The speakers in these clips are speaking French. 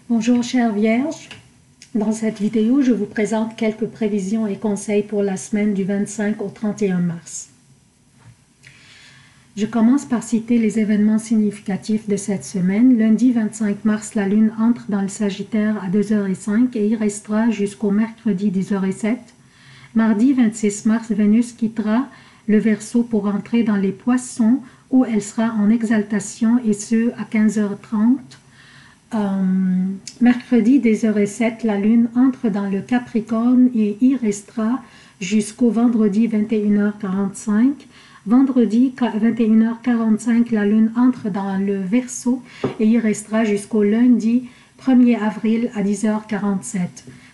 Bonjour chères Vierges, dans cette vidéo je vous présente quelques prévisions et conseils pour la semaine du 25 au 31 mars. Je commence par citer les événements significatifs de cette semaine. Lundi 25 mars, la Lune entre dans le Sagittaire à 2h05 et y restera jusqu'au mercredi 10h07. Mardi 26 mars, Vénus quittera le Verseau pour entrer dans les Poissons où elle sera en exaltation et ce à 15h30. Mercredi 10h07, la Lune entre dans le Capricorne et y restera jusqu'au vendredi 21h45. Vendredi 21h45, la Lune entre dans le Verseau et y restera jusqu'au lundi 1er avril à 10h47.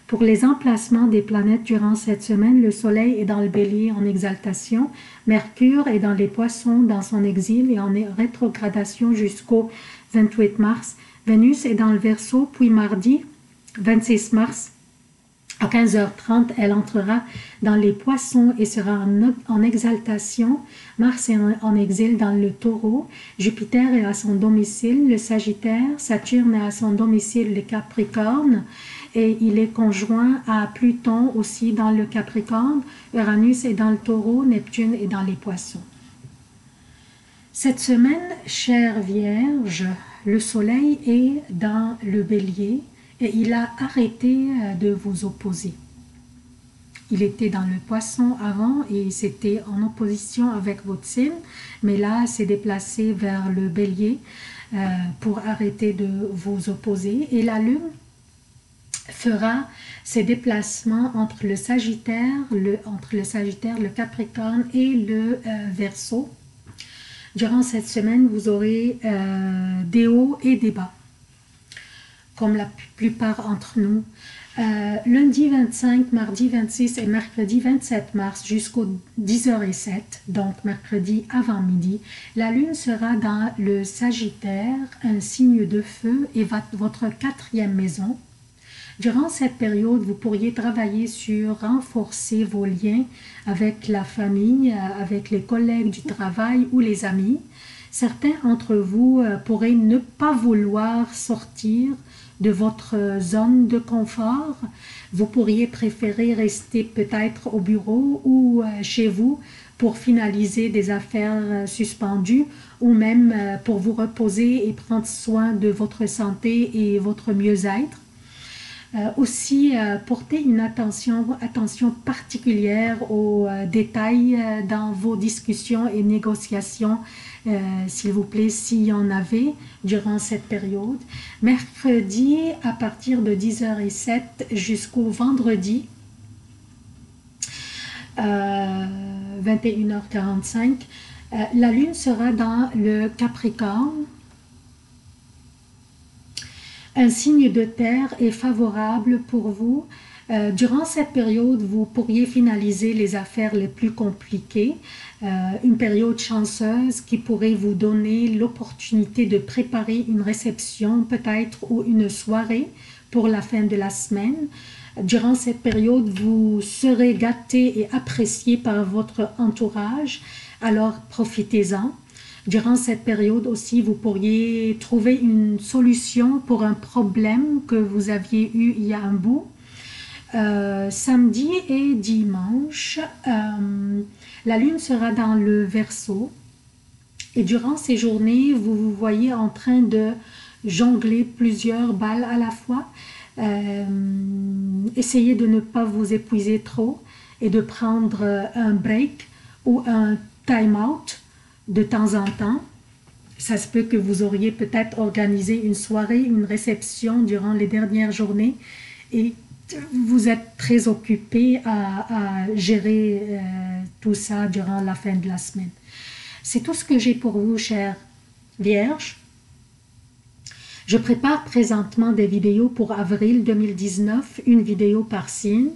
Pour les emplacements des planètes durant cette semaine, le Soleil est dans le Bélier en exaltation, Mercure est dans les Poissons dans son exil et en rétrogradation jusqu'au 28 mars. Vénus est dans le Verseau, puis mardi 26 mars à 15h30, elle entrera dans les Poissons et sera en exaltation. Mars est en exil dans le Taureau, Jupiter est à son domicile, le Sagittaire, Saturne est à son domicile, le Capricorne, et il est conjoint à Pluton aussi dans le Capricorne, Uranus est dans le Taureau, Neptune est dans les Poissons. Cette semaine, chère Vierge, le Soleil est dans le Bélier et il a arrêté de vous opposer. Il était dans le Poisson avant et c'était en opposition avec votre signe, mais là, s'est déplacé vers le Bélier pour arrêter de vous opposer. Et la Lune fera ses déplacements entre le Sagittaire, le Capricorne et le Verseau. Durant cette semaine, vous aurez des hauts et des bas, comme la plupart d'entre nous. Lundi 25, mardi 26 et mercredi 27 mars jusqu'au 10h07, donc mercredi avant midi, la Lune sera dans le Sagittaire, un signe de feu et votre 4e maison. Durant cette période, vous pourriez travailler sur renforcer vos liens avec la famille, avec les collègues du travail ou les amis. Certains d'entre vous pourraient ne pas vouloir sortir de votre zone de confort. Vous pourriez préférer rester peut-être au bureau ou chez vous pour finaliser des affaires suspendues ou même pour vous reposer et prendre soin de votre santé et votre mieux-être. Aussi, portez une attention particulière aux détails dans vos discussions et négociations, s'il vous plaît, s'il y en avait durant cette période. Mercredi, à partir de 10h07 jusqu'au vendredi, 21h45, la Lune sera dans le Capricorne. Un signe de terre est favorable pour vous. Durant cette période, vous pourriez finaliser les affaires les plus compliquées. Une période chanceuse qui pourrait vous donner l'opportunité de préparer une réception peut-être ou une soirée pour la fin de la semaine. Durant cette période, vous serez gâté et apprécié par votre entourage, alors profitez-en. Durant cette période aussi, vous pourriez trouver une solution pour un problème que vous aviez eu il y a un bout. Samedi et dimanche, la Lune sera dans le Verseau. Et durant ces journées, vous vous voyez en train de jongler plusieurs balles à la fois. Essayez de ne pas vous épuiser trop et de prendre un break ou un time-out de temps en temps. Ça se peut que vous auriez peut-être organisé une soirée, une réception durant les dernières journées et vous êtes très occupé à gérer tout ça durant la fin de la semaine. C'est tout ce que j'ai pour vous, chères Vierges. Je prépare présentement des vidéos pour avril 2019, une vidéo par signe,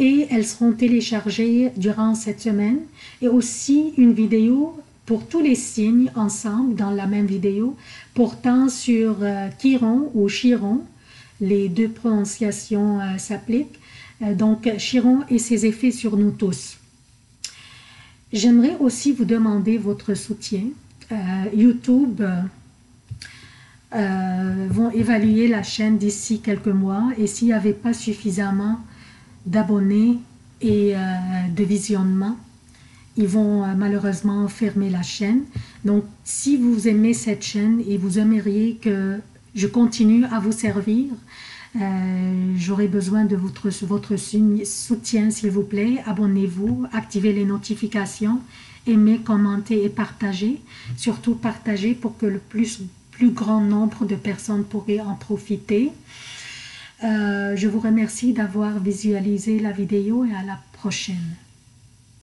et elles seront téléchargées durant cette semaine, et aussi une vidéo pour tous les signes ensemble dans la même vidéo, portant sur Chiron ou Chiron, les deux prononciations s'appliquent, donc Chiron et ses effets sur nous tous. J'aimerais aussi vous demander votre soutien. YouTube vont évaluer la chaîne d'ici quelques mois et s'il n'y avait pas suffisamment d'abonnés et de visionnement, ils vont malheureusement fermer la chaîne. Donc, si vous aimez cette chaîne et vous aimeriez que je continue à vous servir, j'aurai besoin de votre soutien, s'il vous plaît. Abonnez-vous, activez les notifications, aimez, commentez et partagez. Surtout partagez pour que le plus grand nombre de personnes pourraient en profiter. Je vous remercie d'avoir visualisé la vidéo et à la prochaine.